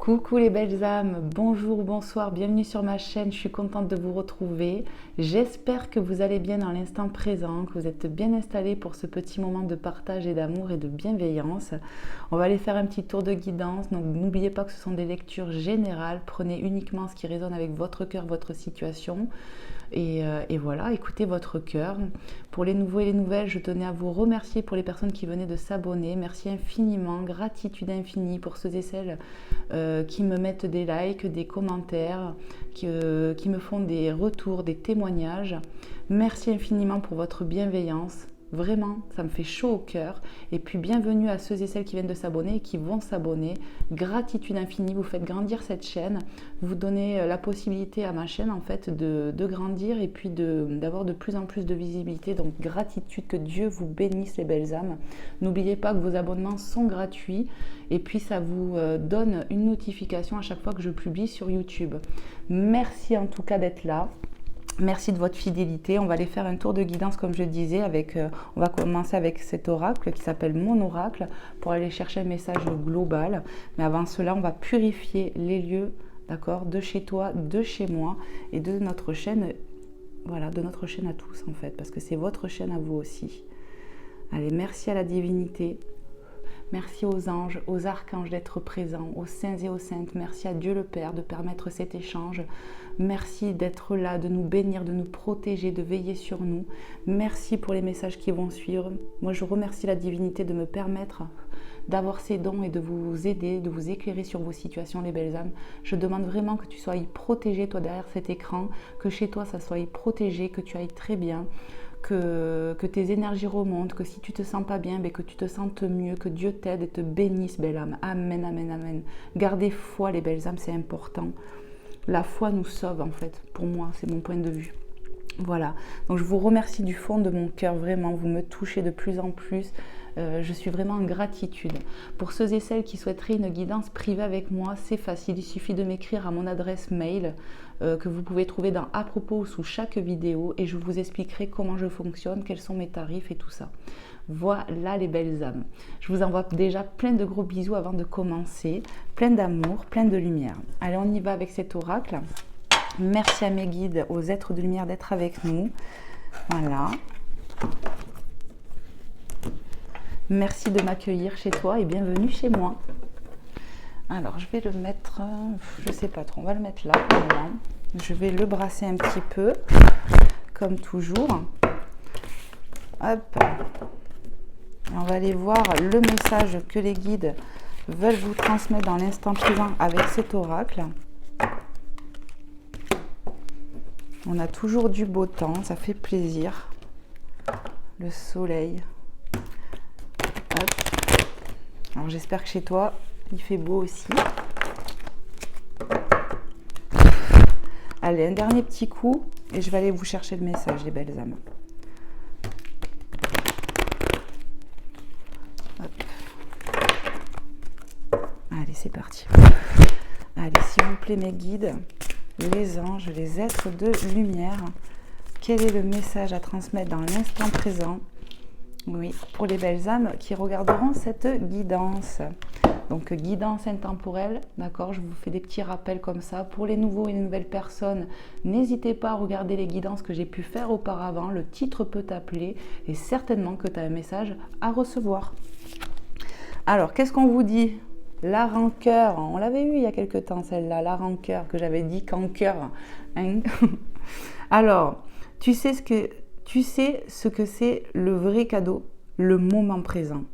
Coucou les belles âmes, bonjour, bonsoir, bienvenue sur ma chaîne, je suis contente de vous retrouver. J'espère que vous allez bien dans l'instant présent, que vous êtes bien installés pour ce petit moment de partage et d'amour et de bienveillance. On va aller faire un petit tour de guidance, donc n'oubliez pas que ce sont des lectures générales, prenez uniquement ce qui résonne avec votre cœur, votre situation. Et voilà, écoutez votre cœur. Pour les nouveaux et les nouvelles, je tenais à vous remercier pour les personnes qui venaient de s'abonner. Merci infiniment, gratitude infinie pour ceux et celles qui me mettent des likes, des commentaires, qui me font des retours, des témoignages. Merci infiniment pour votre bienveillance. Vraiment, ça me fait chaud au cœur. Et puis bienvenue à ceux et celles qui viennent de s'abonner et qui vont s'abonner. Gratitude infinie, vous faites grandir cette chaîne. Vous donnez la possibilité à ma chaîne en fait de grandir et puis d'avoir de plus en plus de visibilité. Donc gratitude, que Dieu vous bénisse les belles âmes. N'oubliez pas que vos abonnements sont gratuits et puis ça vous donne une notification à chaque fois que je publie sur YouTube. Merci en tout cas d'être là. Merci de votre fidélité. On va aller faire un tour de guidance comme je disais. On va commencer avec cet oracle qui s'appelle mon oracle pour aller chercher un message global. Mais avant cela, on va purifier les lieux, d'accord, de chez toi, de chez moi et de notre chaîne, voilà, de notre chaîne à tous en fait, parce que c'est votre chaîne à vous aussi. Allez, merci à la divinité. Merci aux anges, aux archanges d'être présents, aux saints et aux saintes. Merci à Dieu le Père de permettre cet échange. Merci d'être là, de nous bénir, de nous protéger, de veiller sur nous. Merci pour les messages qui vont suivre. Moi, je remercie la divinité de me permettre d'avoir ces dons et de vous aider, de vous éclairer sur vos situations, les belles âmes. Je demande vraiment que tu sois protégé, toi, derrière cet écran, que chez toi, ça soit protégé, que tu ailles très bien. Que tes énergies remontent, que si tu te sens pas bien, que tu te sentes mieux, que Dieu t'aide et te bénisse, belle âme. Amen, amen, amen. Gardez foi, les belles âmes, c'est important. La foi nous sauve, en fait. Pour moi, c'est mon point de vue. Voilà. Donc, je vous remercie du fond de mon cœur, vraiment. Vous me touchez de plus en plus. Je suis vraiment en gratitude. Pour ceux et celles qui souhaiteraient une guidance privée avec moi, c'est facile. Il suffit de m'écrire à mon adresse mail que vous pouvez trouver dans à propos sous chaque vidéo et je vous expliquerai comment je fonctionne, quels sont mes tarifs et tout ça. Voilà les belles âmes. Je vous envoie déjà plein de gros bisous avant de commencer. Plein d'amour, plein de lumière. Allez, on y va avec cet oracle. Merci à mes guides, aux êtres de lumière d'être avec nous. Voilà. Merci de m'accueillir chez toi et bienvenue chez moi. Alors, je vais le mettre, je sais pas trop, on va le mettre là. Voilà. Je vais le brasser un petit peu, comme toujours. Hop. On va aller voir le message que les guides veulent vous transmettre dans l'instant présent avec cet oracle. On a toujours du beau temps, ça fait plaisir. Le soleil. Hop. Alors j'espère que chez toi, il fait beau aussi. Allez, un dernier petit coup et je vais aller vous chercher le message, les belles âmes. Hop. Allez, c'est parti. Allez, s'il vous plaît, mes guides, les anges, les êtres de lumière, quel est le message à transmettre dans l'instant présent? Oui, pour les belles âmes qui regarderont cette guidance. Donc, guidance intemporelle, d'accord? Je vous fais des petits rappels comme ça. Pour les nouveaux et les nouvelles personnes, n'hésitez pas à regarder les guidances que j'ai pu faire auparavant. Le titre peut t'appeler et certainement que tu as un message à recevoir. Alors, qu'est-ce qu'on vous dit? La rancœur, on l'avait eu il y a quelque temps celle-là, la rancœur que j'avais dit cancer. Hein. Alors, tu sais ce que c'est le vrai cadeau, le moment présent.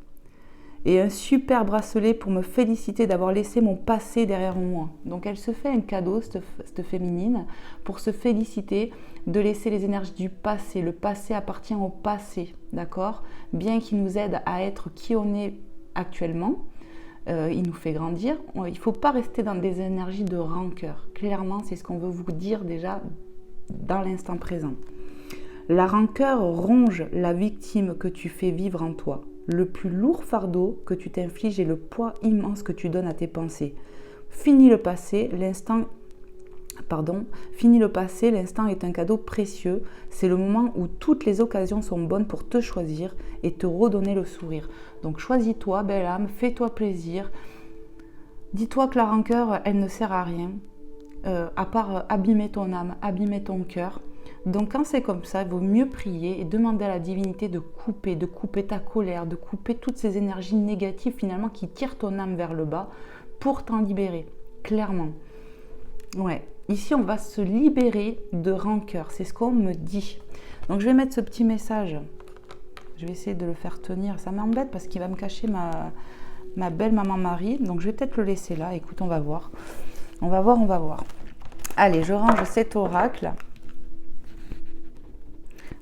Et un super bracelet pour me féliciter d'avoir laissé mon passé derrière moi. Donc elle se fait un cadeau, cette féminine, pour se féliciter de laisser les énergies du passé. Le passé appartient au passé, d'accord? Bien qu'il nous aide à être qui on est actuellement, il nous fait grandir. Il ne faut pas rester dans des énergies de rancœur. Clairement, c'est ce qu'on veut vous dire déjà dans l'instant présent. La rancœur ronge la victime que tu fais vivre en toi. Le plus lourd fardeau que tu t'infliges est le poids immense que tu donnes à tes pensées. Fini le passé, l'instant est un cadeau précieux. C'est le moment où toutes les occasions sont bonnes pour te choisir et te redonner le sourire. Donc choisis-toi, belle âme, fais-toi plaisir. Dis-toi que la rancœur, elle ne sert à rien, à part abîmer ton âme, abîmer ton cœur. Donc quand c'est comme ça, il vaut mieux prier et demander à la divinité de couper ta colère, de couper toutes ces énergies négatives finalement qui tirent ton âme vers le bas pour t'en libérer, clairement. Ouais, ici on va se libérer de rancœur, c'est ce qu'on me dit. Donc je vais mettre ce petit message, je vais essayer de le faire tenir, ça m'embête parce qu'il va me cacher ma belle maman Marie, donc je vais peut-être le laisser là, écoute, on va voir. On va voir. Allez, je range cet oracle.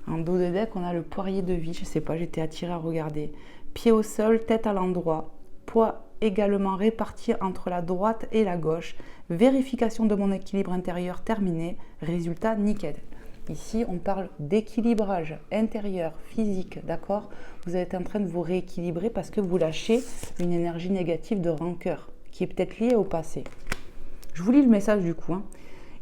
En dos de deck, on a le poirier de vie, je sais pas, j'étais attirée à regarder. Pied au sol, tête à l'endroit, poids également réparti entre la droite et la gauche. Vérification de mon équilibre intérieur terminé, résultat nickel. Ici, on parle d'équilibrage intérieur, physique, d'accord? Vous êtes en train de vous rééquilibrer parce que vous lâchez une énergie négative de rancœur qui est peut-être liée au passé. Je vous lis le message du coup.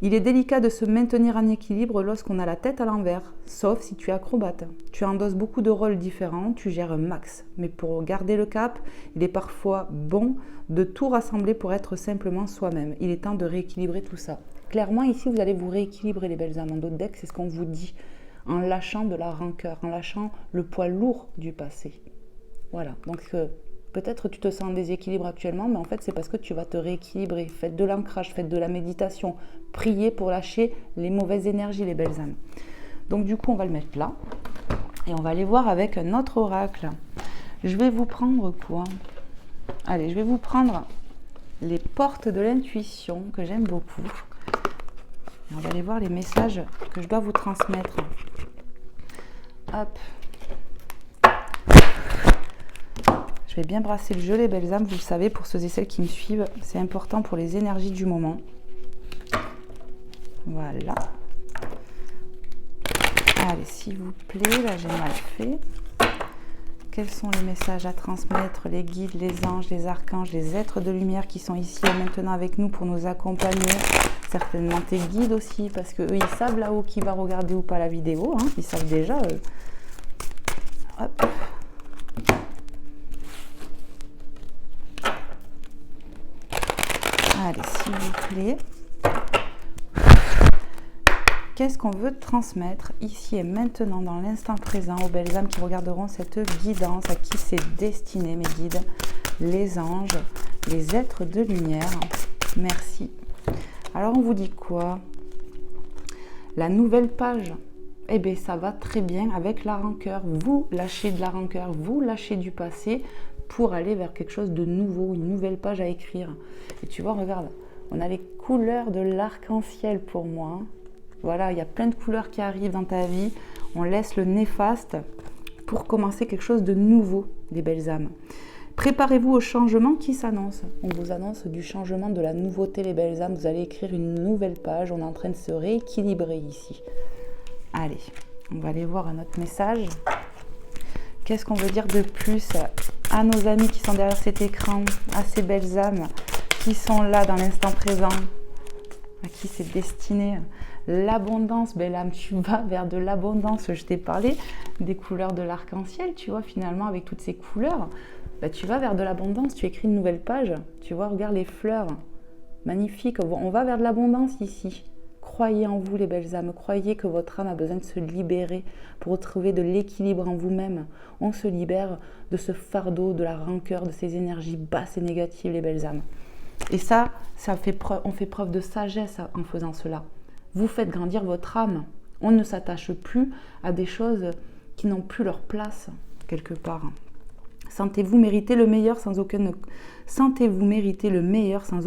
Il est délicat de se maintenir en équilibre lorsqu'on a la tête à l'envers, sauf si tu es acrobate. Tu endosses beaucoup de rôles différents, tu gères un max. Mais pour garder le cap, il est parfois bon de tout rassembler pour être simplement soi-même. Il est temps de rééquilibrer tout ça. Clairement, ici, vous allez vous rééquilibrer les belles âmes. En d'autres decks, c'est ce qu'on vous dit. En lâchant de la rancœur, en lâchant le poids lourd du passé. Voilà, donc peut-être tu te sens en déséquilibre actuellement, mais en fait, c'est parce que tu vas te rééquilibrer. Faites de l'ancrage, faites de la méditation. Priez pour lâcher les mauvaises énergies, les belles âmes. Donc du coup, on va le mettre là. Et on va aller voir avec un autre oracle. Je vais vous prendre quoi? Allez, je vais vous prendre les portes de l'intuition, que j'aime beaucoup. Et on va aller voir les messages que je dois vous transmettre. Hop. Je vais bien brasser le jeu, les belles âmes, vous le savez, pour ceux et celles qui me suivent, c'est important pour les énergies du moment. Voilà. Allez, s'il vous plaît, là j'ai mal fait. Quels sont les messages à transmettre, les guides, les anges, les archanges, les êtres de lumière qui sont ici et maintenant avec nous pour nous accompagner. Certainement tes guides aussi, parce qu'eux, ils savent là-haut qui va regarder ou pas la vidéo. Hein, ils savent déjà. Hop. Allez, s'il vous plaît. Qu'est-ce qu'on veut transmettre ici et maintenant, dans l'instant présent, aux belles âmes qui regarderont cette guidance, à qui c'est destiné, mes guides, les anges, les êtres de lumière. Merci. Alors, on vous dit quoi? La nouvelle page, eh bien, ça va très bien avec la rancœur. Vous lâchez de la rancœur, vous lâchez du passé pour aller vers quelque chose de nouveau, une nouvelle page à écrire. Et tu vois, regarde, on a les couleurs de l'arc-en-ciel pour moi. Voilà, il y a plein de couleurs qui arrivent dans ta vie. On laisse le néfaste pour commencer quelque chose de nouveau, les belles âmes. Préparez-vous au changement qui s'annonce. On vous annonce du changement, de la nouveauté, les belles âmes. Vous allez écrire une nouvelle page. On est en train de se rééquilibrer ici. Allez, on va aller voir un autre message. Qu'est-ce qu'on veut dire de plus à nos amis qui sont derrière cet écran, à ces belles âmes qui sont là dans l'instant présent, à qui c'est destiné? L'abondance, belle âme, tu vas vers de l'abondance. Je t'ai parlé des couleurs de l'arc-en-ciel, tu vois, finalement, avec toutes ces couleurs, bah, tu vas vers de l'abondance, tu écris une nouvelle page, tu vois, regarde les fleurs, magnifique, on va vers de l'abondance ici. Croyez en vous, les belles âmes, croyez que votre âme a besoin de se libérer pour retrouver de l'équilibre en vous-même. On se libère de ce fardeau, de la rancœur, de ces énergies basses et négatives, les belles âmes. Et ça on fait preuve de sagesse en faisant cela. Vous faites grandir votre âme. On ne s'attache plus à des choses qui n'ont plus leur place quelque part. Sentez-vous mériter le meilleur sans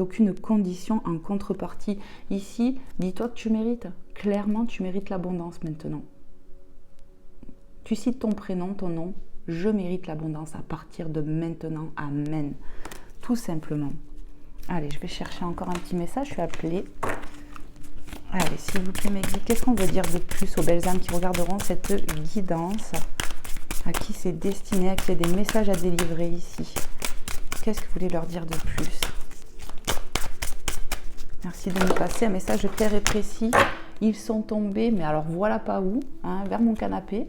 aucune condition en contrepartie. Ici, dis-toi que tu mérites. Clairement, tu mérites l'abondance maintenant. Tu cites ton prénom, ton nom. Je mérite l'abondance à partir de maintenant. Amen. Tout simplement. Allez, je vais chercher encore un petit message. Je suis appelée. Allez, s'il vous plaît, mes guides, qu'est-ce qu'on veut dire de plus aux belles âmes qui regarderont cette guidance? À qui c'est destiné, à qui il y a des messages à délivrer ici? Qu'est-ce que vous voulez leur dire de plus? Merci de me passer un message clair et précis. Ils sont tombés, mais alors voilà pas où, hein, vers mon canapé.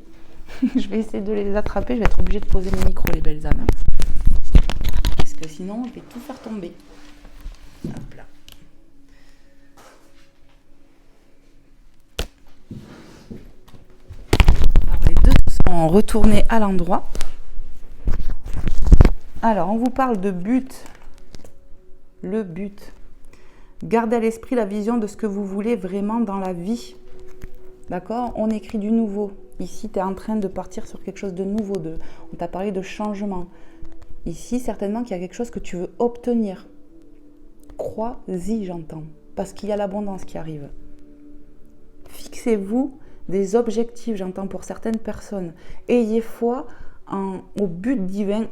Je vais essayer de les attraper, je vais être obligée de poser le micro, les belles âmes. Parce que sinon, je vais tout faire tomber. retourner à l'endroit. Alors, on vous parle de but. Le but. Gardez à l'esprit la vision de ce que vous voulez vraiment dans la vie. D'accord? On écrit du nouveau. Ici, tu es en train de partir sur quelque chose de nouveau. On t'a parlé de changement. Ici, certainement qu'il y a quelque chose que tu veux obtenir. Crois-y, j'entends. Parce qu'il y a l'abondance qui arrive. Fixez-vous des objectifs, j'entends pour certaines personnes. Ayez foi au but divin,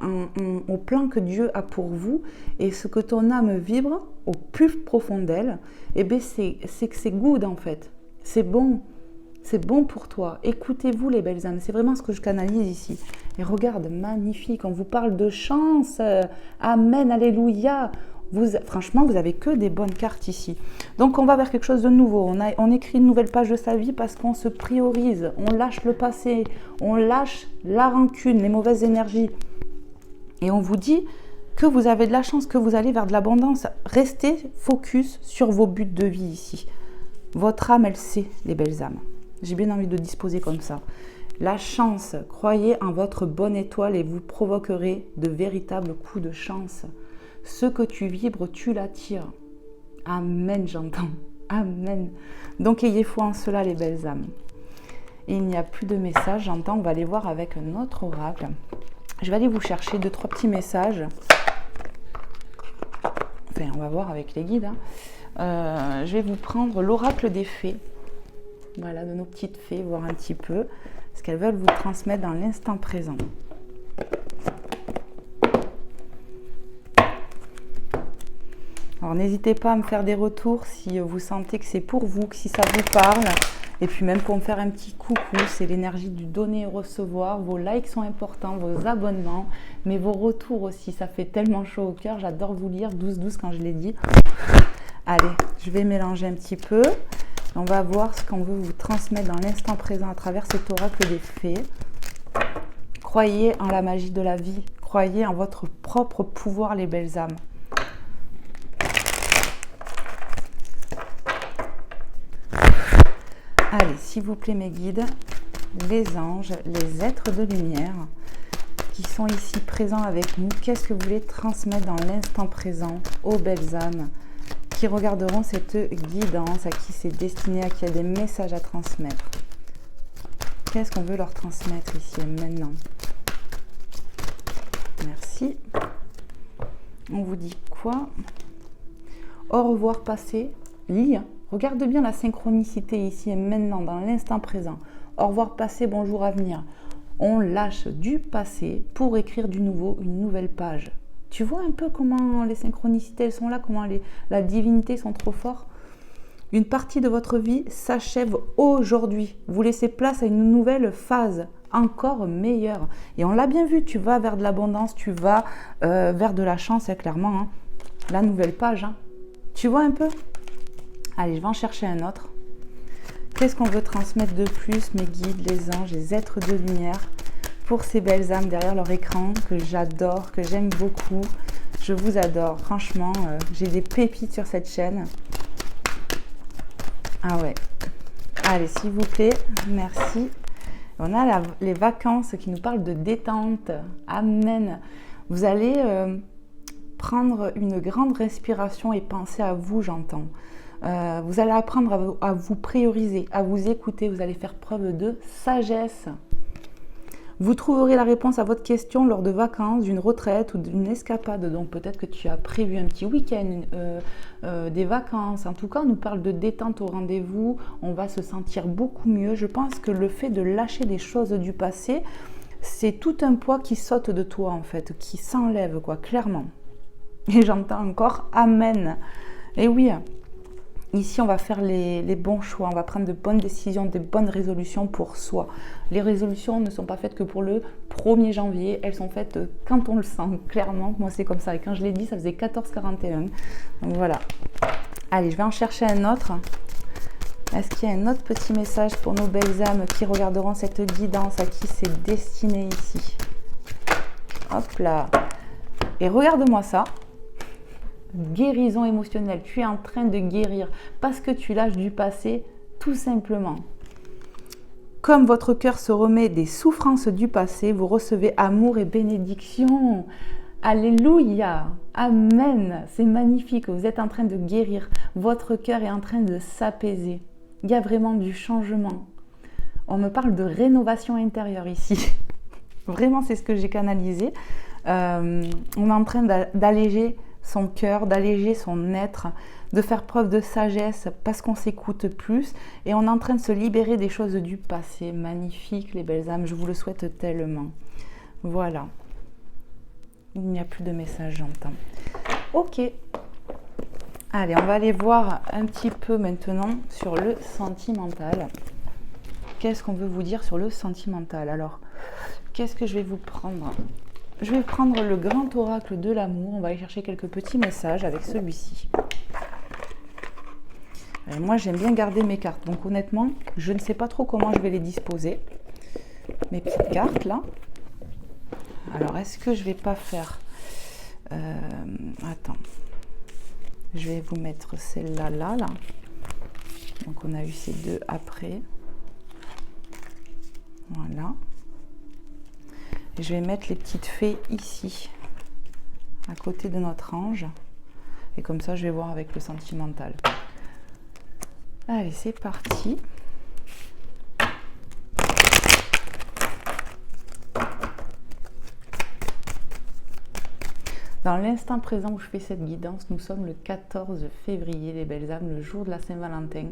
au plan que Dieu a pour vous. Et ce que ton âme vibre au plus profond d'elle, eh bien, c'est que c'est good en fait. C'est bon. C'est bon pour toi. Écoutez-vous les belles âmes. C'est vraiment ce que je canalise ici. Et regarde, magnifique. On vous parle de chance. Amen, alléluia. Franchement, vous avez que des bonnes cartes ici. Donc, on va vers quelque chose de nouveau. On écrit une nouvelle page de sa vie parce qu'on se priorise. On lâche le passé. On lâche la rancune, les mauvaises énergies. Et on vous dit que vous avez de la chance, que vous allez vers de l'abondance. Restez focus sur vos buts de vie ici. Votre âme, elle sait, les belles âmes. J'ai bien envie de disposer comme ça. La chance, croyez en votre bonne étoile et vous provoquerez de véritables coups de chance. Ce que tu vibres, tu l'attires. Amen, j'entends. Amen. Donc, ayez foi en cela, les belles âmes. Et il n'y a plus de messages, j'entends. On va aller voir avec notre oracle. Je vais aller vous chercher 2-3 petits messages. Enfin, on va voir avec les guides. Je vais vous prendre l'oracle des fées. Voilà, de nos petites fées, voir un petit peu ce qu'elles veulent vous transmettre dans l'instant présent. Alors, n'hésitez pas à me faire des retours si vous sentez que c'est pour vous, que si ça vous parle. Et puis même pour me faire un petit coucou, c'est l'énergie du donner et recevoir. Vos likes sont importants, vos abonnements, mais vos retours aussi, ça fait tellement chaud au cœur. J'adore vous lire, 12-12 quand je l'ai dit. Allez, je vais mélanger un petit peu. On va voir ce qu'on veut vous transmettre dans l'instant présent à travers cet oracle des fées. Croyez en la magie de la vie. Croyez en votre propre pouvoir, les belles âmes. Allez, s'il vous plaît, mes guides, les anges, les êtres de lumière qui sont ici présents avec nous, qu'est-ce que vous voulez transmettre dans l'instant présent aux belles âmes qui regarderont cette guidance, à qui c'est destiné, à qui il y a des messages à transmettre. Qu'est-ce qu'on veut leur transmettre ici et maintenant? Merci. On vous dit quoi? Au revoir passé. Lis. Regarde bien la synchronicité ici et maintenant, dans l'instant présent. Au revoir passé, bonjour avenir. On lâche du passé pour écrire du nouveau, une nouvelle page. Tu vois un peu comment les synchronicités elles sont là, comment la divinité sont trop forts. Une partie de votre vie s'achève aujourd'hui. Vous laissez place à une nouvelle phase, encore meilleure. Et on l'a bien vu, tu vas vers de l'abondance, tu vas vers de la chance, clairement. Hein. La nouvelle page. Hein. Tu vois un peu? Allez, je vais en chercher un autre. Qu'est-ce qu'on veut transmettre de plus, mes guides, les anges, les êtres de lumière, pour ces belles âmes derrière leur écran que j'adore, que j'aime beaucoup. Je vous adore. Franchement, j'ai des pépites sur cette chaîne. Ah ouais. Allez, s'il vous plaît, merci. On a les vacances qui nous parlent de détente. Amen. Vous allez prendre une grande respiration et penser à vous, j'entends. Vous allez apprendre à vous prioriser, à vous écouter. Vous allez faire preuve de sagesse. Vous trouverez la réponse à votre question lors de vacances, d'une retraite ou d'une escapade. Donc peut-être que tu as prévu un petit week-end, des vacances. En tout cas, on nous parle de détente au rendez-vous. On va se sentir beaucoup mieux. Je pense que le fait de lâcher des choses du passé, c'est tout un poids qui saute de toi en fait, qui s'enlève quoi, clairement. Et j'entends encore Amen. Et oui, ici, on va faire les bons choix, on va prendre de bonnes décisions, de bonnes résolutions pour soi. Les résolutions ne sont pas faites que pour le 1er janvier, elles sont faites quand on le sent, clairement. Moi, c'est comme ça. Et quand je l'ai dit, ça faisait 14h41. Donc voilà. Allez, je vais en chercher un autre. Est-ce qu'il y a un autre petit message pour nos belles âmes qui regarderont cette guidance, à qui c'est destiné ici? Hop là. Et regarde-moi ça. Guérison émotionnelle, tu es en train de guérir parce que tu lâches du passé, tout simplement. Comme votre cœur se remet des souffrances du passé, vous recevez amour et bénédiction. Alléluia, amen, c'est magnifique, vous êtes en train de guérir, votre cœur est en train de s'apaiser. Il y a vraiment du changement. On me parle de rénovation intérieure ici. Vraiment, c'est ce que j'ai canalisé. On est en train d'alléger son cœur, d'alléger son être, de faire preuve de sagesse parce qu'on s'écoute plus et on est en train de se libérer des choses du passé. Magnifique les belles âmes, je vous le souhaite tellement. Voilà. Il n'y a plus de message, j'entends. Ok. Allez, on va aller voir un petit peu maintenant sur le sentimental. Qu'est-ce qu'on veut vous dire sur le sentimental? Alors, qu'est-ce que je vais vous prendre? Je vais prendre le grand oracle de l'amour. On va aller chercher quelques petits messages avec celui-ci. Moi, j'aime bien garder mes cartes. Donc, honnêtement, je ne sais pas trop comment je vais les disposer. Mes petites cartes, là. Alors, est-ce que je vais pas faire... Attends. Je vais vous mettre celle-là, là. Donc, on a eu ces deux après. Voilà. Et je vais mettre les petites fées ici, à côté de notre ange. Et comme ça, je vais voir avec le sentimental. Allez, c'est parti. Dans l'instant présent où je fais cette guidance, nous sommes le 14 février, les belles âmes, le jour de la Saint-Valentin.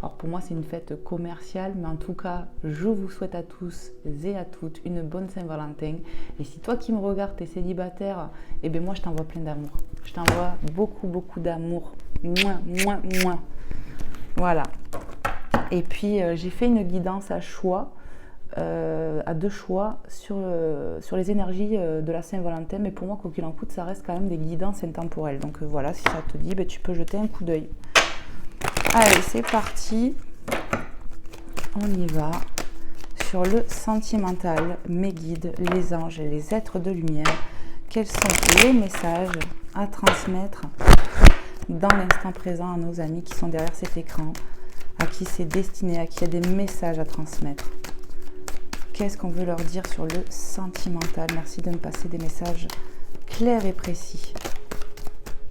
Alors pour moi, c'est une fête commerciale, mais en tout cas, je vous souhaite à tous et à toutes une bonne Saint-Valentin. Et si toi qui me regardes, t'es célibataire, eh bien moi, je t'envoie plein d'amour. Je t'envoie beaucoup, beaucoup d'amour. Moins, moins, moins. Voilà. Et puis, j'ai fait une guidance à choix. À deux choix sur les énergies de la Saint-Valentin, mais pour moi, quoi qu'il en coûte, ça reste quand même des guidances intemporelles. Donc voilà, si ça te dit, ben, tu peux jeter un coup d'œil. Allez, c'est parti. On y va. Sur le sentimental, mes guides, les anges et les êtres de lumière, quels sont les messages à transmettre dans l'instant présent à nos amis qui sont derrière cet écran, à qui c'est destiné, à qui il y a des messages à transmettre. Qu'est-ce qu'on veut leur dire sur le sentimental? Merci de me passer des messages clairs et précis.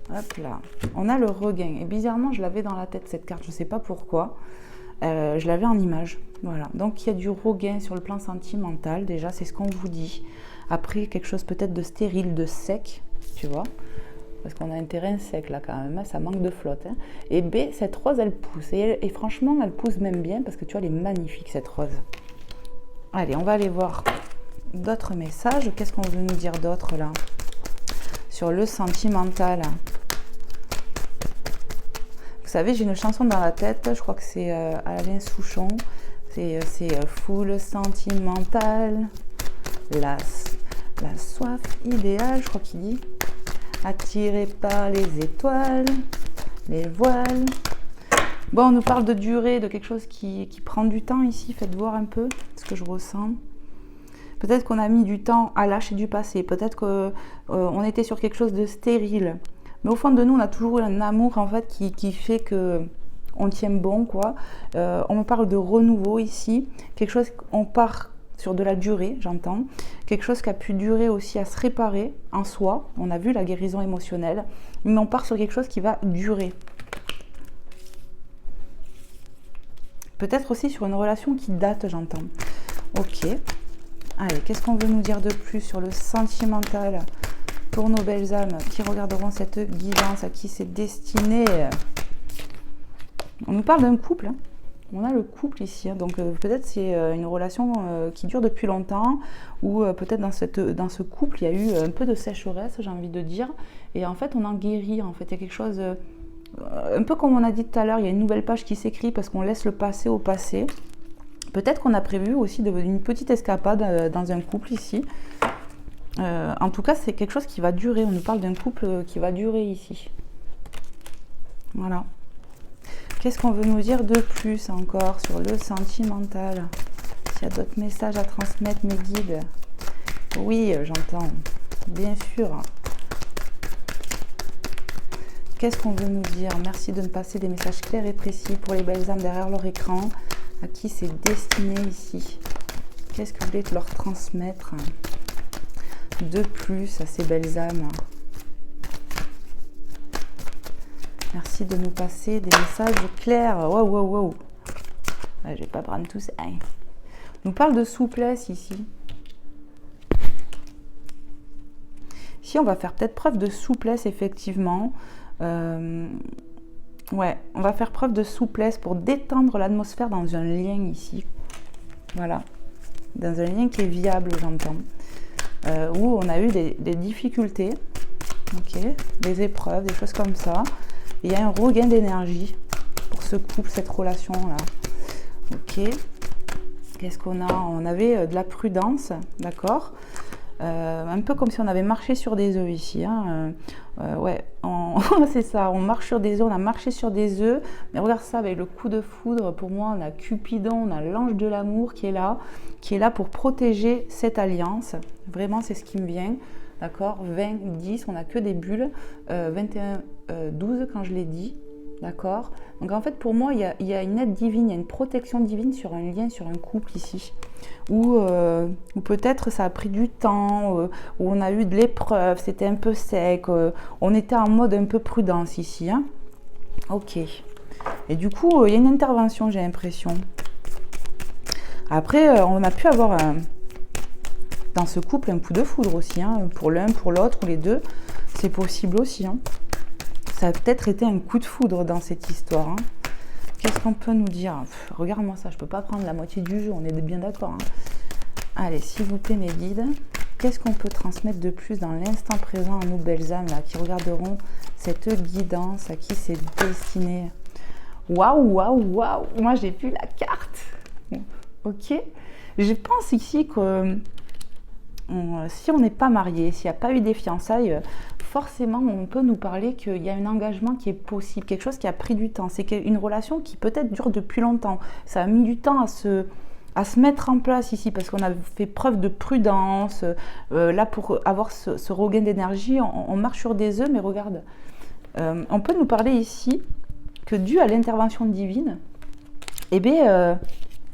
Hop là. On a le regain. Et bizarrement, je l'avais dans la tête, cette carte. Je ne sais pas pourquoi. Je l'avais en image. Voilà. Donc, il y a du regain sur le plan sentimental. Déjà, c'est ce qu'on vous dit. Après, quelque chose peut-être de stérile, de sec. Tu vois? Parce qu'on a un terrain sec là quand même. Ça manque de flotte. Hein. Et B, cette rose, elle pousse. Et franchement, elle pousse même bien parce que tu vois, elle est magnifique, cette rose. Allez, on va aller voir d'autres messages. Qu'est-ce qu'on veut nous dire d'autre là? Sur le sentimental. Vous savez, j'ai une chanson dans la tête. Je crois que c'est Alain Souchon. C'est full sentimental. La soif idéale, je crois qu'il dit. Attiré par les étoiles, les voiles. Bon, on nous parle de durée, de quelque chose qui prend du temps ici. Faites voir un peu ce que je ressens. Peut-être qu'on a mis du temps à lâcher du passé. Peut-être qu'on était sur quelque chose de stérile. Mais au fond de nous, on a toujours un amour en fait qui fait que on tient bon, quoi. On me parle de renouveau ici. Quelque chose, on part sur de la durée, j'entends. Quelque chose qui a pu durer aussi à se réparer en soi. On a vu la guérison émotionnelle. Mais on part sur quelque chose qui va durer. Peut-être aussi sur une relation qui date, j'entends. Ok. Allez, qu'est-ce qu'on veut nous dire de plus sur le sentimental pour nos belles âmes qui regarderont cette guidance, à qui c'est destiné? On nous parle d'un couple. Hein. On a le couple ici. Hein. Donc peut-être c'est une relation qui dure depuis longtemps ou peut-être dans ce couple, il y a eu un peu de sécheresse, j'ai envie de dire. Et en fait, on en guérit. En fait, il y a quelque chose... un peu comme on a dit tout à l'heure, il y a une nouvelle page qui s'écrit parce qu'on laisse le passé au passé. Peut-être qu'on a prévu aussi une petite escapade dans un couple ici. En tout cas, c'est quelque chose qui va durer. On nous parle d'un couple qui va durer ici. Voilà. Qu'est-ce qu'on veut nous dire de plus encore sur le sentimental? S'il y a d'autres messages à transmettre, mes guides. Oui, j'entends. Bien sûr. Qu'est-ce qu'on veut nous dire? Merci de me passer des messages clairs et précis pour les belles âmes derrière leur écran. À qui c'est destiné ici? Qu'est-ce que vous voulez leur transmettre de plus à ces belles âmes? Merci de nous passer des messages clairs. Wow, wow, wow. Je ne vais pas prendre tout ça. On nous parle de souplesse ici. Ici, on va faire peut-être preuve de souplesse, effectivement. Ouais, on va faire preuve de souplesse pour détendre l'atmosphère dans un lien ici. Voilà. Dans un lien qui est viable, j'entends. Où on a eu des difficultés. Ok. Des épreuves, des choses comme ça. Il y a un regain d'énergie pour ce couple, cette relation-là. Ok. Qu'est-ce qu'on a? On avait de la prudence, d'accord? Un peu comme si on avait marché sur des œufs ici. Hein. Ouais, c'est ça, on marche sur des œufs, on a marché sur des œufs. Mais regarde ça, avec le coup de foudre, pour moi, on a Cupidon, on a l'ange de l'amour qui est là pour protéger cette alliance. Vraiment, c'est ce qui me vient. D'accord, 20, 10, on n'a que des bulles. 21, 12 quand je l'ai dit. D'accord. Donc en fait, pour moi, il y a une aide divine, il y a une protection divine sur un lien, sur un couple ici. Ou peut-être ça a pris du temps, où on a eu de l'épreuve, c'était un peu sec, on était en mode un peu prudence ici. Hein. Ok. Et du coup, il y a une intervention, j'ai l'impression. Après, on a pu avoir dans ce couple un coup de foudre aussi, hein, pour l'un, pour l'autre, ou les deux. C'est possible aussi. Hein. Ça a peut-être été un coup de foudre dans cette histoire. Hein. Qu'est-ce qu'on peut nous dire? Regarde-moi ça, je ne peux pas prendre la moitié du jeu, on est bien d'accord. Hein. Allez, s'il vous plaît, mes guides, qu'est-ce qu'on peut transmettre de plus dans l'instant présent à nos belles âmes là, qui regarderont cette guidance, à qui c'est destiné? Waouh, waouh, waouh! Moi, j'ai vu la carte. Ok. Je pense ici que si on n'est pas marié, s'il n'y a pas eu des fiançailles, forcément, on peut nous parler qu'il y a un engagement qui est possible, quelque chose qui a pris du temps. C'est une relation qui peut-être dure depuis longtemps. Ça a mis du temps à se mettre en place ici, parce qu'on a fait preuve de prudence. Là, pour avoir ce regain d'énergie, on marche sur des œufs, mais regarde. On peut nous parler ici que dû à l'intervention divine, eh bien,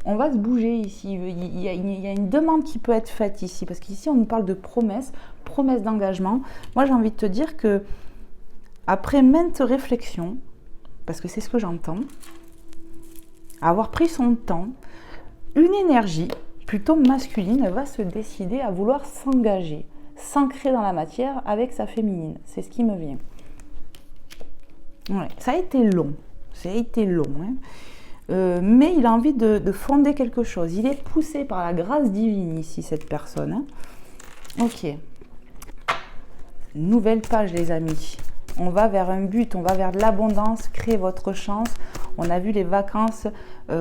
on va se bouger ici. Il y a une demande qui peut être faite ici, parce qu'ici, on nous parle de promesse d'engagement. Moi, j'ai envie de te dire que après maintes réflexions, parce que c'est ce que j'entends, avoir pris son temps, une énergie plutôt masculine va se décider à vouloir s'engager, s'ancrer dans la matière avec sa féminine. C'est ce qui me vient. Ouais, ça a été long. Hein. Mais il a envie de fonder quelque chose. Il est poussé par la grâce divine ici, cette personne. Hein. Ok. Nouvelle page, les amis. On va vers un but, on va vers de l'abondance, créer votre chance. On a vu les vacances,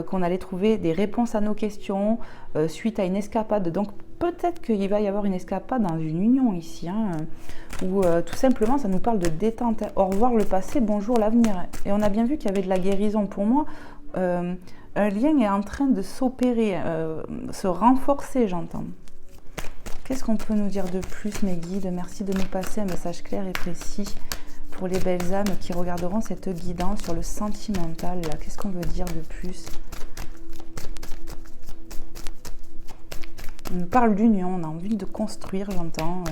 qu'on allait trouver des réponses à nos questions suite à une escapade. Donc peut-être qu'il va y avoir une escapade dans une union ici, hein, où tout simplement ça nous parle de détente. Au revoir le passé, bonjour l'avenir. Et on a bien vu qu'il y avait de la guérison. Pour moi, un lien est en train de s'opérer, se renforcer, j'entends. Qu'est-ce qu'on peut nous dire de plus, mes guides? Merci de nous passer un message clair et précis pour les belles âmes qui regarderont cette guidance sur le sentimental. Qu'est-ce qu'on veut dire de plus? On nous parle d'union, on a envie de construire, j'entends.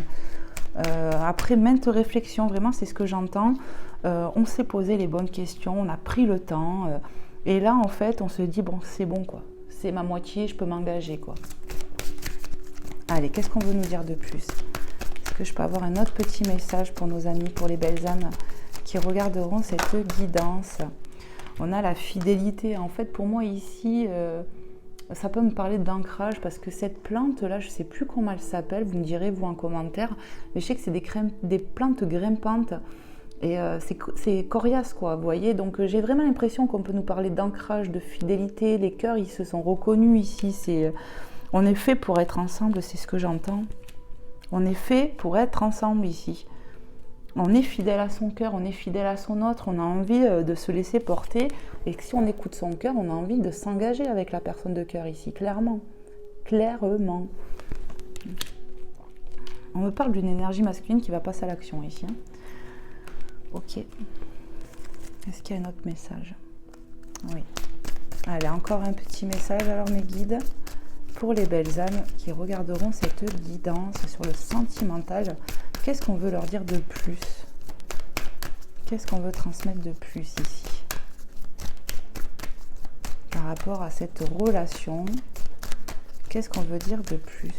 Après maintes réflexions, vraiment c'est ce que j'entends. On s'est posé les bonnes questions, on a pris le temps. Et là, en fait, on se dit, bon, c'est bon, quoi. C'est ma moitié, je peux m'engager, quoi. Allez, qu'est-ce qu'on veut nous dire de plus? Est-ce que je peux avoir un autre petit message pour nos amis, pour les belles âmes qui regarderont cette guidance? On a la fidélité. En fait, pour moi, ici, ça peut me parler d'ancrage parce que cette plante-là, je ne sais plus comment elle s'appelle, vous me direz, vous, en commentaire, mais je sais que c'est des plantes grimpantes et c'est coriace, quoi, vous voyez. Donc, j'ai vraiment l'impression qu'on peut nous parler d'ancrage, de fidélité. Les cœurs, ils se sont reconnus ici. On est fait pour être ensemble, c'est ce que j'entends. On est fait pour être ensemble ici. On est fidèle à son cœur, on est fidèle à son autre, on a envie de se laisser porter. Et que si on écoute son cœur, on a envie de s'engager avec la personne de cœur ici, clairement. Clairement. On me parle d'une énergie masculine qui va passer à l'action ici. Hein. Ok. Est-ce qu'il y a un autre message? Oui. Allez, encore un petit message alors mes guides pour les belles âmes qui regarderont cette guidance sur le sentimental. Qu'est-ce qu'on veut leur dire de plus? Qu'est-ce qu'on veut transmettre de plus ici par rapport à cette relation? Qu'est-ce qu'on veut dire de plus?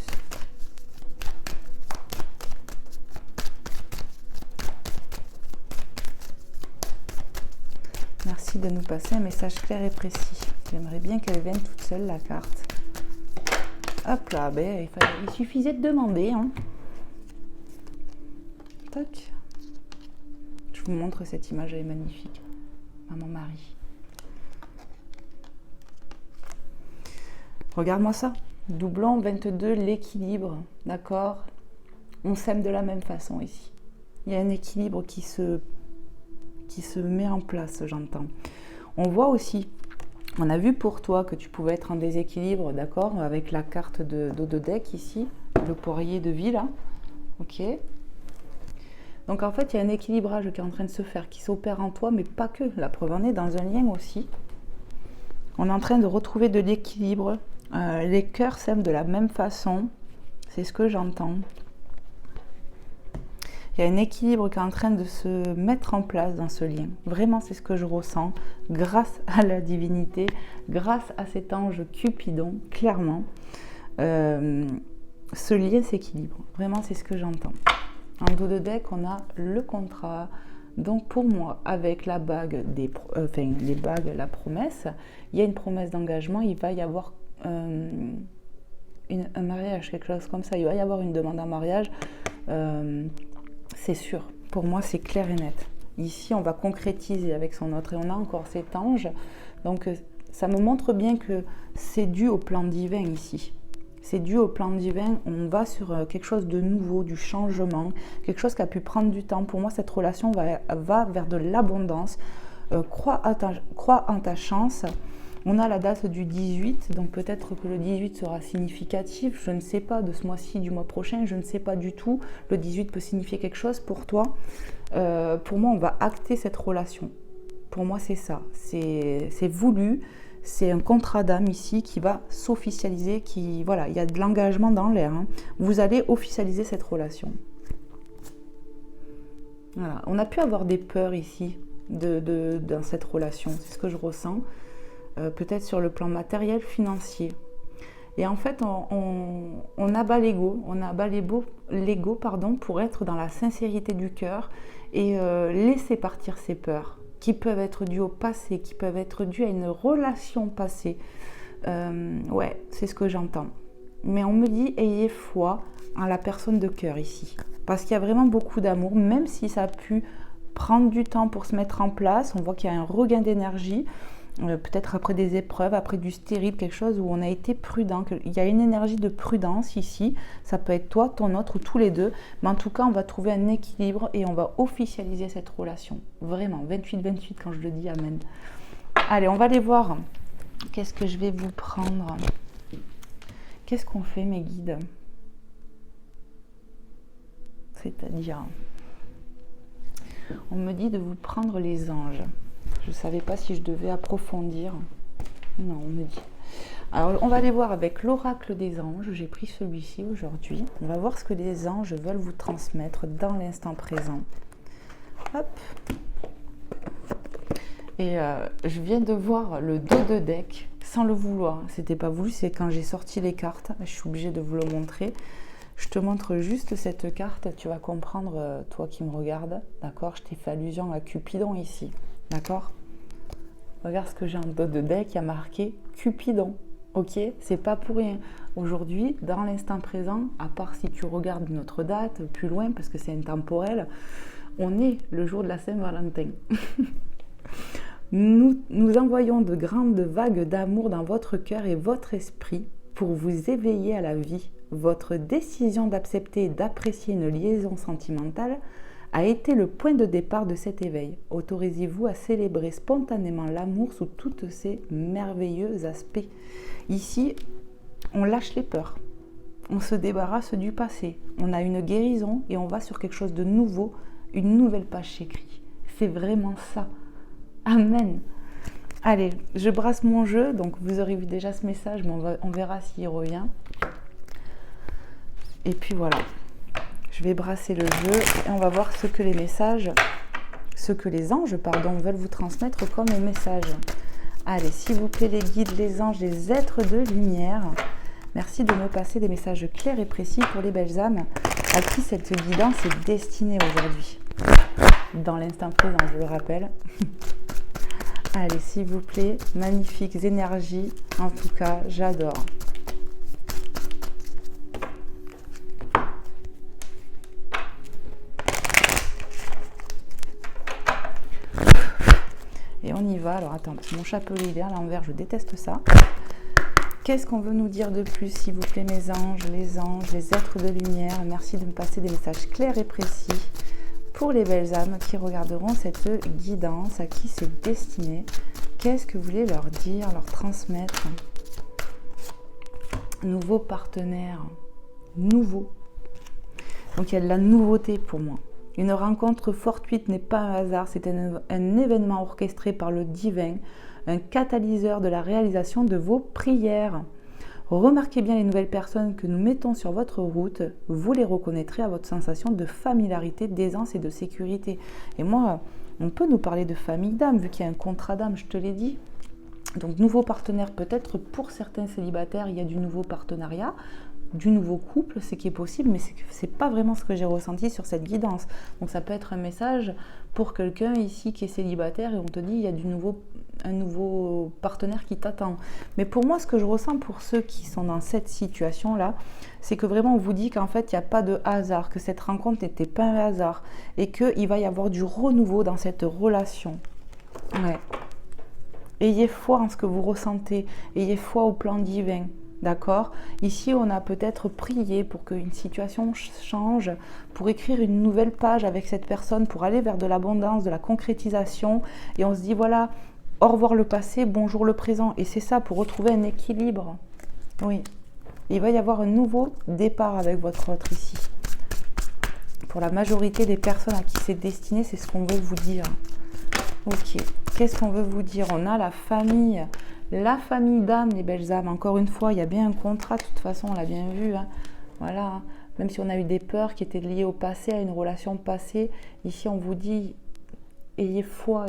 Merci de nous passer un message clair et précis. J'aimerais bien qu'elle vienne toute seule, la carte. Hop là, ben, il suffisait de demander. Hein. Tac. Je vous montre cette image, elle est magnifique. Maman Marie. Regarde-moi ça. Doublon 22, l'équilibre. D'accord? On s'aime de la même façon ici. Il y a un équilibre qui se met en place, j'entends. On voit aussi, on a vu pour toi que tu pouvais être en déséquilibre, d'accord, avec la carte d'eau de deck ici, le poirier de vie là, ok. Donc en fait, il y a un équilibrage qui est en train de se faire, qui s'opère en toi, mais pas que. La preuve en est dans un lien aussi. On est en train de retrouver de l'équilibre. Les cœurs s'aiment de la même façon, c'est ce que j'entends. Il y a un équilibre qui est en train de se mettre en place dans ce lien. Vraiment, c'est ce que je ressens grâce à la divinité, grâce à cet ange Cupidon, clairement. Ce lien s'équilibre. Vraiment, c'est ce que j'entends. En dos de deck, on a le contrat. Donc, pour moi, avec la bague, les bagues, la promesse, il y a une promesse d'engagement. Il va y avoir un mariage, quelque chose comme ça. Il va y avoir une demande en mariage. C'est sûr, pour moi c'est clair et net. Ici on va concrétiser avec son autre et on a encore cet ange. Donc ça me montre bien que c'est dû au plan divin ici. C'est dû au plan divin, on va sur quelque chose de nouveau, du changement, quelque chose qui a pu prendre du temps. Pour moi cette relation va vers de l'abondance. Crois en ta chance. On a la date du 18, donc peut-être que le 18 sera significatif, je ne sais pas, de ce mois-ci, du mois prochain, je ne sais pas du tout. Le 18 peut signifier quelque chose pour toi. Pour moi, on va acter cette relation. Pour moi, c'est ça. C'est voulu, c'est un contrat d'âme ici qui va s'officialiser, voilà, il y a de l'engagement dans l'air. Hein. Vous allez officialiser cette relation. Voilà. On a pu avoir des peurs ici dans cette relation, c'est ce que je ressens. Peut-être sur le plan matériel, financier. Et en fait, on abat l'ego, pour être dans la sincérité du cœur et laisser partir ces peurs qui peuvent être dues au passé, qui peuvent être dues à une relation passée. Ouais, c'est ce que j'entends. Mais on me dit, ayez foi en la personne de cœur ici. Parce qu'il y a vraiment beaucoup d'amour, même si ça a pu prendre du temps pour se mettre en place. On voit qu'il y a un regain d'énergie. Peut-être après des épreuves, après du stérile, quelque chose où on a été prudent. Il y a une énergie de prudence ici. Ça peut être toi, ton autre, ou tous les deux. Mais en tout cas, on va trouver un équilibre et on va officialiser cette relation. Vraiment, 28-28 quand je le dis, amen. Allez, on va aller voir. Qu'est-ce que je vais vous prendre? Qu'est-ce qu'on fait, mes guides? C'est-à-dire, on me dit de vous prendre les anges. Je ne savais pas si je devais approfondir. Non, on me dit. Alors, on va aller voir avec l'oracle des anges. J'ai pris celui-ci aujourd'hui. On va voir ce que les anges veulent vous transmettre dans l'instant présent. Hop. Et je viens de voir le dos de deck sans le vouloir. C'était pas voulu, c'est quand j'ai sorti les cartes. Je suis obligée de vous le montrer. Je te montre juste cette carte. Tu vas comprendre, toi qui me regardes. D'accord? Je t'ai fait allusion à Cupidon ici. D'accord? Regarde ce que j'ai en dos de deck, il y a marqué Cupidon. Ok? C'est pas pour rien. Aujourd'hui, dans l'instant présent, à part si tu regardes notre date plus loin, parce que c'est intemporel, on est le jour de la Saint-Valentin. Nous envoyons de grandes vagues d'amour dans votre cœur et votre esprit pour vous éveiller à la vie. Votre décision d'accepter et d'apprécier une liaison sentimentale a été le point de départ de cet éveil. Autorisez-vous à célébrer spontanément l'amour sous tous ses merveilleux aspects. Ici, on lâche les peurs. On se débarrasse du passé. On a une guérison et on va sur quelque chose de nouveau, une nouvelle page écrite. C'est vraiment ça. Amen. Allez, je brasse mon jeu, donc vous aurez vu déjà ce message, mais on verra s'il revient. Et puis voilà, je vais brasser le jeu et on va voir ce que les messages, ce que les anges, veulent vous transmettre comme message. Allez, s'il vous plaît, les guides, les anges, les êtres de lumière, merci de me passer des messages clairs et précis pour les belles âmes à qui cette guidance est destinée aujourd'hui. Dans l'instant présent, je le rappelle. Allez, s'il vous plaît, magnifiques énergies. En tout cas, j'adore. Et on y va. Alors, attends, mon chapelet il est à l'envers, je déteste ça. Qu'est-ce qu'on veut nous dire de plus, s'il vous plaît, mes anges, les êtres de lumière? Merci de me passer des messages clairs et précis pour les belles âmes qui regarderont cette guidance, à qui c'est destiné. Qu'est-ce que vous voulez leur dire, leur transmettre? Nouveau partenaire, nouveau. Donc il y a de la nouveauté pour moi. Une rencontre fortuite n'est pas un hasard, c'est un événement orchestré par le divin, un catalyseur de la réalisation de vos prières. Remarquez bien les nouvelles personnes que nous mettons sur votre route, vous les reconnaîtrez à votre sensation de familiarité, d'aisance et de sécurité. Et moi, on peut nous parler de famille d'âme, vu qu'il y a un contrat d'âme, je te l'ai dit. Donc, nouveau partenaire, peut-être pour certains célibataires, il y a du nouveau partenariat, du nouveau couple, ce qui est possible, mais c'est pas vraiment ce que j'ai ressenti sur cette guidance. Donc, ça peut être un message pour quelqu'un ici qui est célibataire et on te dit il y a un nouveau partenaire qui t'attend. Mais pour moi, ce que je ressens pour ceux qui sont dans cette situation-là, c'est que vraiment on vous dit qu'en fait, il n'y a pas de hasard, que cette rencontre n'était pas un hasard et qu'il va y avoir du renouveau dans cette relation. Ouais. Ayez foi en ce que vous ressentez, ayez foi au plan divin. D'accord? Ici, on a peut-être prié pour qu'une situation change, pour écrire une nouvelle page avec cette personne, pour aller vers de l'abondance, de la concrétisation. Et on se dit, voilà, au revoir le passé, bonjour le présent. Et c'est ça, pour retrouver un équilibre. Oui. Il va y avoir un nouveau départ avec votre autre ici. Pour la majorité des personnes à qui c'est destiné, c'est ce qu'on veut vous dire. Ok. Qu'est-ce qu'on veut vous dire? On a la famille d'âme, les belles âmes. Encore une fois, il y a bien un contrat, de toute façon, on l'a bien vu. Hein. Voilà. Même si on a eu des peurs qui étaient liées au passé, à une relation passée, ici on vous dit, ayez foi.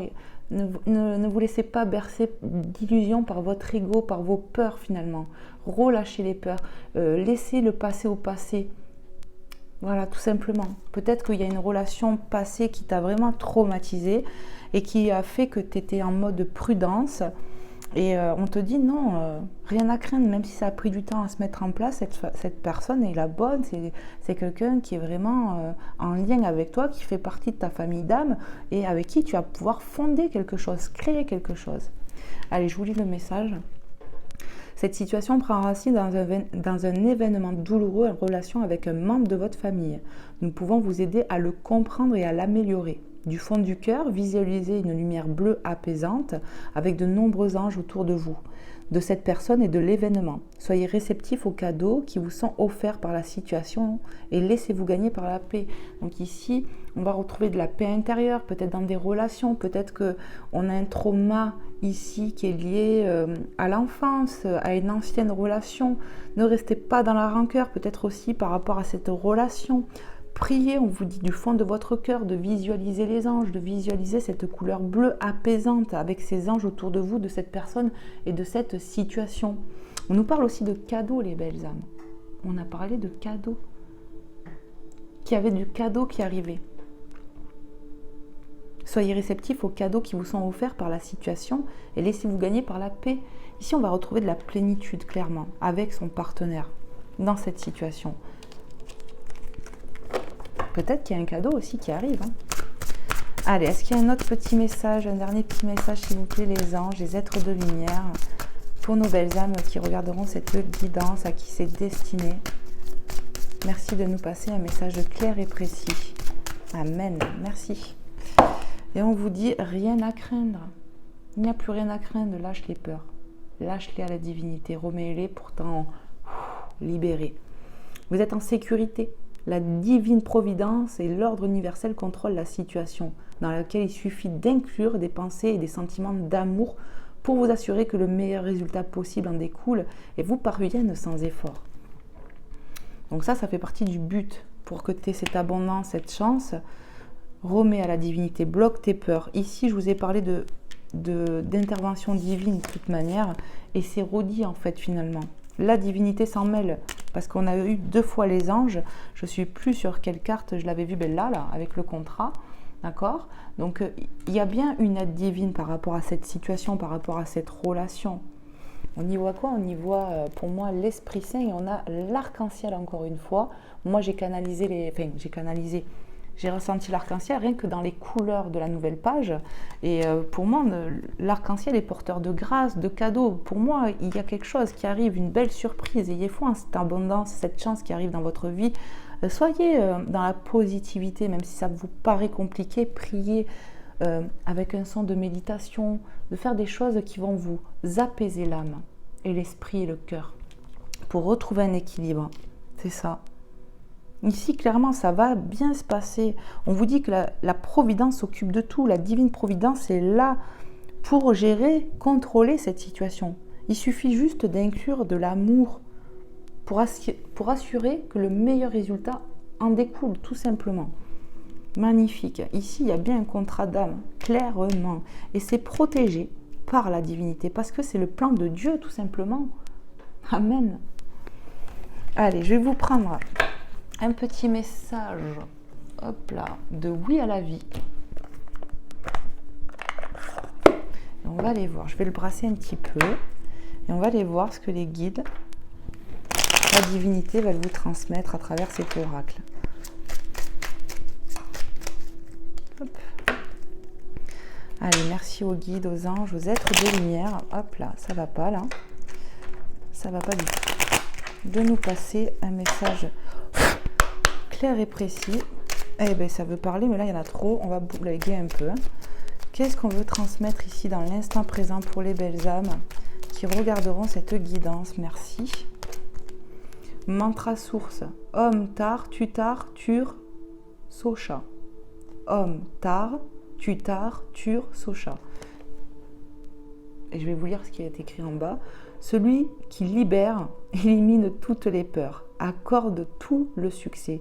Ne vous laissez pas bercer d'illusions par votre ego, par vos peurs finalement. Relâchez les peurs. Laissez le passé au passé. Voilà, tout simplement. Peut-être qu'il y a une relation passée qui t'a vraiment traumatisé et qui a fait que tu étais en mode prudence. Et on te dit non, rien à craindre, même si ça a pris du temps à se mettre en place, cette personne est la bonne, c'est quelqu'un qui est vraiment en lien avec toi, qui fait partie de ta famille d'âme et avec qui tu vas pouvoir fonder quelque chose, créer quelque chose. Allez, je vous lis le message. Cette situation prend racine dans un événement douloureux en relation avec un membre de votre famille. Nous pouvons vous aider à le comprendre et à l'améliorer. Du fond du cœur, visualisez une lumière bleue apaisante avec de nombreux anges autour de vous, de cette personne et de l'événement. Soyez réceptifs aux cadeaux qui vous sont offerts par la situation et laissez-vous gagner par la paix. Donc ici, on va retrouver de la paix intérieure, peut-être dans des relations, peut-être qu'on a un trauma ici qui est lié à l'enfance, à une ancienne relation. Ne restez pas dans la rancœur, peut-être aussi par rapport à cette relation. Priez, on vous dit du fond de votre cœur de visualiser les anges, de visualiser cette couleur bleue apaisante avec ces anges autour de vous, de cette personne et de cette situation. On nous parle aussi de cadeaux, les belles âmes. On a parlé de cadeaux. Qu'il y avait du cadeau qui arrivait. Soyez réceptifs aux cadeaux qui vous sont offerts par la situation et laissez-vous gagner par la paix. Ici, on va retrouver de la plénitude, clairement, avec son partenaire dans cette situation. Peut-être qu'il y a un cadeau aussi qui arrive. Hein. Allez, est-ce qu'il y a un autre petit message, un dernier petit message, s'il vous plaît, les anges, les êtres de lumière, pour nos belles âmes qui regarderont cette guidance, à qui c'est destiné. Merci de nous passer un message clair et précis. Amen. Merci. Et on vous dit, rien à craindre. Il n'y a plus rien à craindre. Lâche les peurs. Lâche-les à la divinité. Remets-les pourtant libérés. Vous êtes en sécurité. La divine providence et l'ordre universel contrôlent la situation dans laquelle il suffit d'inclure des pensées et des sentiments d'amour pour vous assurer que le meilleur résultat possible en découle et vous parvienne sans effort. Donc ça fait partie du but pour que tu aies cette abondance, cette chance. Remets à la divinité, bloque tes peurs. Ici, je vous ai parlé d'intervention divine de toute manière et c'est redit en fait finalement. La divinité s'en mêle parce qu'on a eu 2 fois les anges. Je ne suis plus sur quelle carte, je l'avais vu là, avec le contrat. D'accord? Donc, il y a bien une aide divine par rapport à cette situation, par rapport à cette relation. On y voit quoi? On y voit, pour moi, l'Esprit Saint et on a l'arc-en-ciel encore une fois. Moi, j'ai ressenti l'arc-en-ciel rien que dans les couleurs de la nouvelle page. Et pour moi, l'arc-en-ciel est porteur de grâce, de cadeaux. Pour moi, il y a quelque chose qui arrive, une belle surprise. Ayez foi en cette abondance, cette chance qui arrive dans votre vie. Soyez dans la positivité, même si ça vous paraît compliqué. Priez avec un son de méditation, de faire des choses qui vont vous apaiser l'âme et l'esprit et le cœur pour retrouver un équilibre. C'est ça. Ici, clairement, ça va bien se passer. On vous dit que la providence s'occupe de tout. La divine providence est là pour gérer, contrôler cette situation. Il suffit juste d'inclure de l'amour pour assurer que le meilleur résultat en découle, tout simplement. Magnifique. Ici, il y a bien un contrat d'âme, clairement. Et c'est protégé par la divinité, parce que c'est le plan de Dieu, tout simplement. Amen. Allez, je vais vous prendre un petit message, hop là, de oui à la vie. Et on va aller voir. Je vais le brasser un petit peu. Et on va aller voir ce que les guides, la divinité va vous transmettre à travers cet oracle. Hop. Allez, merci aux guides, aux anges, aux êtres de lumière. Hop là, ça va pas là. Ça va pas du tout. De nous passer un message clair et précis. Eh bien, ça veut parler, mais là, il y en a trop. On va boulaguer un peu. Qu'est-ce qu'on veut transmettre ici dans l'instant présent pour les belles âmes qui regarderont cette guidance? Merci. Mantra source. Om tar, tutar, tur, socha. Om tar, tutar, tur, socha. Et je vais vous lire ce qui est écrit en bas. Celui qui libère, élimine toutes les peurs, accorde tout le succès.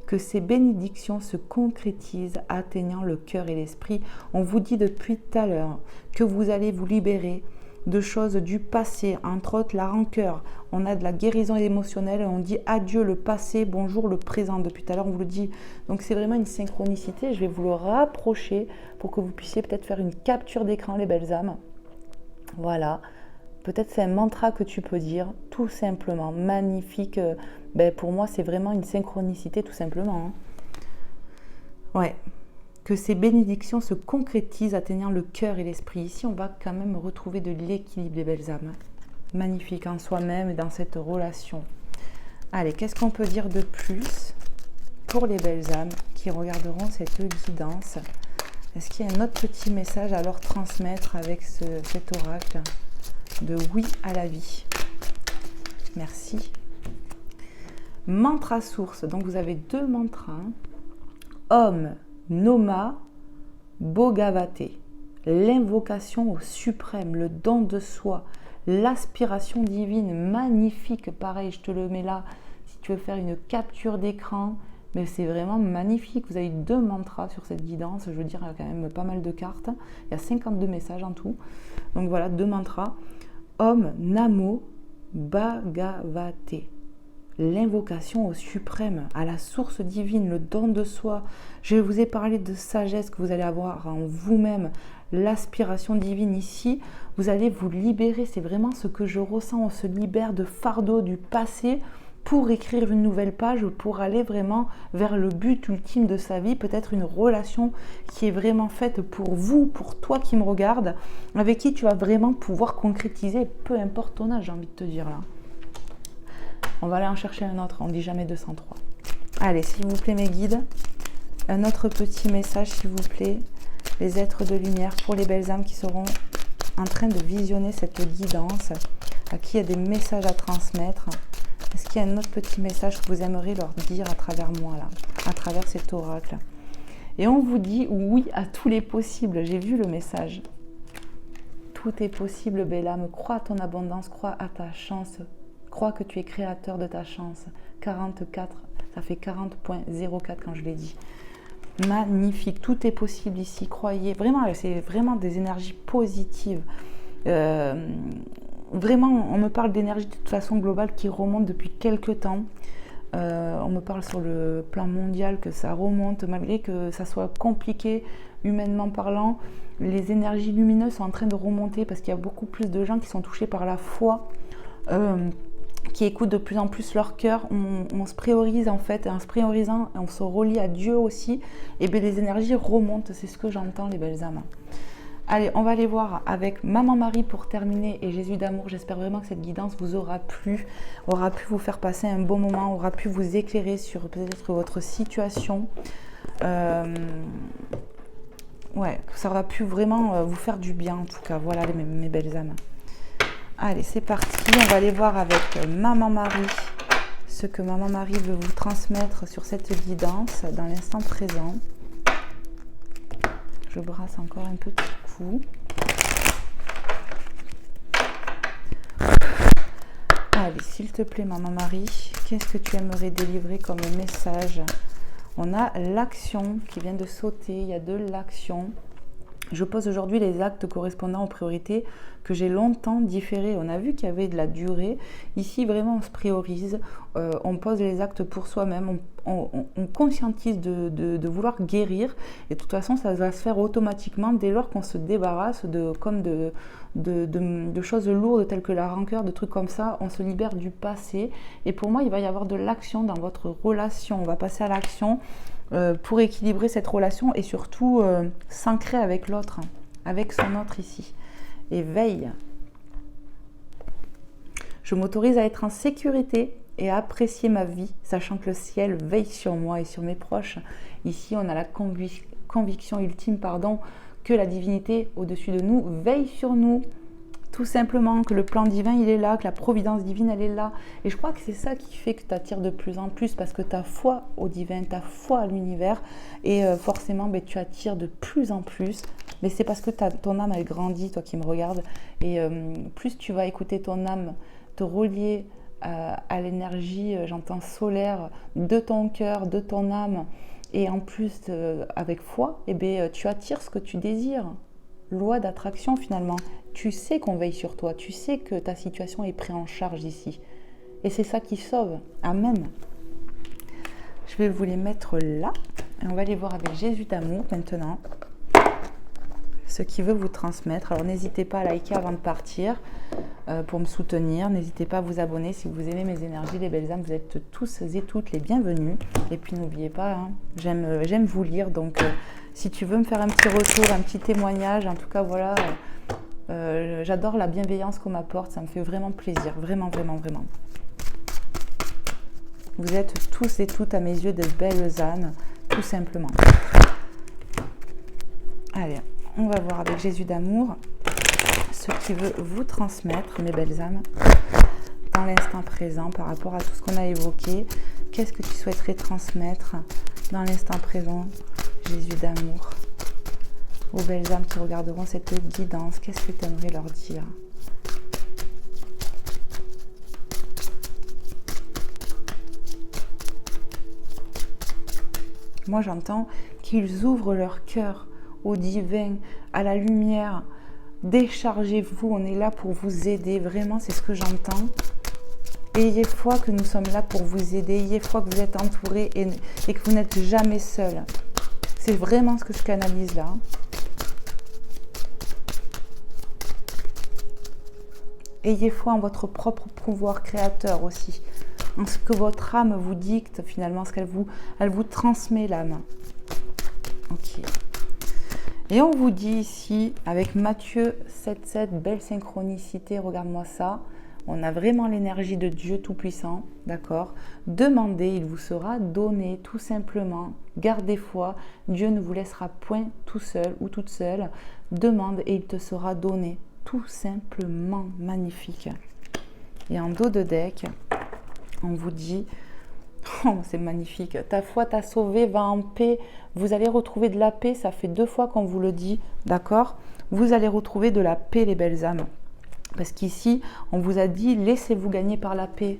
Que ces bénédictions se concrétisent, atteignant le cœur et l'esprit. On vous dit depuis tout à l'heure que vous allez vous libérer de choses du passé, entre autres la rancœur. On a de la guérison émotionnelle, on dit adieu le passé, bonjour le présent. Depuis tout à l'heure, on vous le dit. Donc c'est vraiment une synchronicité. Je vais vous le rapprocher pour que vous puissiez peut-être faire une capture d'écran, les belles âmes. Voilà. Peut-être c'est un mantra que tu peux dire, tout simplement. Magnifique. Pour moi, c'est vraiment une synchronicité, tout simplement. Ouais. Que ces bénédictions se concrétisent, atteignant le cœur et l'esprit. Ici, on va quand même retrouver de l'équilibre, les belles âmes. Magnifique en soi-même et dans cette relation. Allez, qu'est-ce qu'on peut dire de plus pour les belles âmes qui regarderont cette guidance? Est-ce qu'il y a un autre petit message à leur transmettre avec cet oracle de oui à la vie? Merci. Mantra source. Donc, vous avez 2 mantras. Om Noma Bhagavate, l'invocation au suprême, le don de soi, l'aspiration divine, magnifique, pareil, je te le mets là, si tu veux faire une capture d'écran, mais c'est vraiment magnifique, vous avez 2 mantras sur cette guidance, je veux dire, il y a quand même pas mal de cartes, il y a 52 messages en tout, donc voilà, 2 mantras, Om Namo Bhagavate, l'invocation au suprême, à la source divine, le don de soi. Je vous ai parlé de sagesse que vous allez avoir en vous-même, l'aspiration divine ici. Vous allez vous libérer, c'est vraiment ce que je ressens. On se libère de fardeau du passé pour écrire une nouvelle page, pour aller vraiment vers le but ultime de sa vie, peut-être une relation qui est vraiment faite pour vous, pour toi qui me regarde, avec qui tu vas vraiment pouvoir concrétiser, peu importe ton âge, j'ai envie de te dire là. On va aller en chercher un autre, on ne dit jamais 203. Allez, s'il vous plaît mes guides, un autre petit message s'il vous plaît, les êtres de lumière pour les belles âmes qui seront en train de visionner cette guidance, à qui il y a des messages à transmettre. Est-ce qu'il y a un autre petit message que vous aimeriez leur dire à travers moi là, à travers cet oracle? Et on vous dit oui à tous les possibles, j'ai vu le message. tout est possible, belle âme. Crois à ton abondance, crois à ta chance. Crois que tu es créateur de ta chance. 44, ça fait 40.04 quand je l'ai dit. Magnifique, tout est possible ici, croyez. Vraiment, c'est vraiment des énergies positives. Vraiment, on me parle d'énergie de toute façon globale qui remonte depuis quelques temps. On me parle sur le plan mondial que ça remonte, malgré que ça soit compliqué humainement parlant. Les énergies lumineuses sont en train de remonter parce qu'il y a beaucoup plus de gens qui sont touchés par la foi, qui écoutent de plus en plus leur cœur. On se priorise en fait, et en se priorisant, on se relie à Dieu aussi, et bien les énergies remontent, c'est ce que j'entends, les belles âmes. Allez, on va aller voir avec Maman Marie pour terminer et Jésus d'amour. J'espère vraiment que cette guidance vous aura pu vous faire passer un bon moment, aura pu vous éclairer sur peut-être votre situation. Ouais, ça aura pu vraiment vous faire du bien en tout cas. Voilà mes belles âmes. Allez, c'est parti. On va aller voir avec Maman Marie ce que Maman Marie veut vous transmettre sur cette guidance dans l'instant présent. Je brasse encore un petit coup. Allez, s'il te plaît, Maman Marie, qu'est-ce que tu aimerais délivrer comme message? On a l'action qui vient de sauter, il y a de l'action. Je pose aujourd'hui les actes correspondant aux priorités que j'ai longtemps différées. On a vu qu'il y avait de la durée. Ici, vraiment, on se priorise. On pose les actes pour soi-même. On conscientise de vouloir guérir. Et de toute façon, ça va se faire automatiquement dès lors qu'on se débarrasse de choses lourdes telles que la rancœur, de trucs comme ça. On se libère du passé. Et pour moi, il va y avoir de l'action dans votre relation. On va passer à l'action. Pour équilibrer cette relation et surtout s'ancrer avec l'autre, avec son autre ici. Et veille. Je m'autorise à être en sécurité et à apprécier ma vie, sachant que le ciel veille sur moi et sur mes proches. Ici, on a la conviction ultime, que la divinité au-dessus de nous veille sur nous. Tout simplement, que le plan divin, il est là, que la providence divine, elle est là. Et je crois que c'est ça qui fait que tu attires de plus en plus, parce que tu as foi au divin, tu as foi à l'univers, et forcément, tu attires de plus en plus. Mais c'est parce que ton âme, elle grandit, toi qui me regardes, et plus tu vas écouter ton âme, te relier à l'énergie, j'entends solaire, de ton cœur, de ton âme, et en plus, avec foi, tu attires ce que tu désires. Loi d'attraction finalement. Tu sais qu'on veille sur toi, tu sais que ta situation est prise en charge ici. Et c'est ça qui sauve. Amen. Je vais vous les mettre là. Et on va aller voir avec Jésus d'amour maintenant. Ce qu'il veut vous transmettre. Alors n'hésitez pas à liker avant de partir pour me soutenir. N'hésitez pas à vous abonner si vous aimez mes énergies, les belles âmes. Vous êtes tous et toutes les bienvenus. Et puis n'oubliez pas, j'aime vous lire. Donc si tu veux me faire un petit retour, un petit témoignage, en tout cas voilà, j'adore la bienveillance qu'on m'apporte. Ça me fait vraiment plaisir. Vraiment, vraiment, vraiment. Vous êtes tous et toutes à mes yeux de belles âmes, tout simplement. Allez, on va voir avec Jésus d'amour ce qu'il veut vous transmettre, mes belles âmes, dans l'instant présent par rapport à tout ce qu'on a évoqué. Qu'est-ce que tu souhaiterais transmettre dans l'instant présent, Jésus d'amour, aux belles âmes qui regarderont cette guidance? Qu'est-ce que tu aimerais leur dire? Moi, j'entends qu'ils ouvrent leur cœur au divin, à la lumière. Déchargez-vous, on est là pour vous aider. Vraiment, c'est ce que j'entends. Ayez foi que nous sommes là pour vous aider. Ayez foi que vous êtes entourés et que vous n'êtes jamais seul. C'est vraiment ce que je canalise là. Ayez foi en votre propre pouvoir créateur aussi. En ce que votre âme vous dicte finalement, ce elle vous transmet l'âme. Ok. Et on vous dit ici, avec Matthieu 7,7, belle synchronicité, regarde-moi ça. On a vraiment l'énergie de Dieu Tout-Puissant, d'accord? Demandez, il vous sera donné, tout simplement. Gardez foi, Dieu ne vous laissera point tout seul ou toute seule. Demande et il te sera donné, tout simplement. Magnifique. Et en dos de deck, on vous dit... Oh, c'est magnifique. Ta foi t'a sauvé, va en paix. Vous allez retrouver de la paix. Ça fait 2 fois qu'on vous le dit, d'accord? vous allez retrouver de la paix, les belles âmes. Parce qu'ici, on vous a dit, laissez-vous gagner par la paix.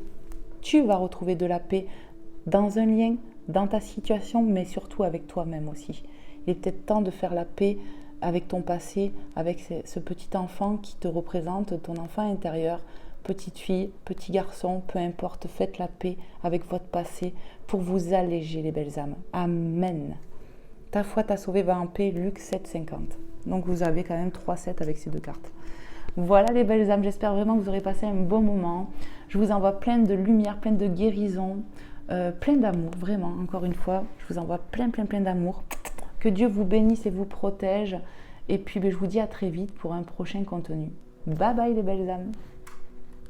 Tu vas retrouver de la paix dans un lien, dans ta situation, mais surtout avec toi-même aussi. Il est peut-être temps de faire la paix avec ton passé, avec ce petit enfant qui te représente, ton enfant intérieur, petite fille, petit garçon, peu importe, faites la paix avec votre passé pour vous alléger, les belles âmes. Amen. Ta foi t'a sauvé, va en paix, Luc 7,50. Donc vous avez quand même 3,7 avec ces deux cartes. Voilà les belles âmes, j'espère vraiment que vous aurez passé un bon moment. Je vous envoie plein de lumière, plein de guérison, plein d'amour, vraiment, encore une fois. Je vous envoie plein d'amour. Que Dieu vous bénisse et vous protège. Et puis je vous dis à très vite pour un prochain contenu. Bye bye les belles âmes.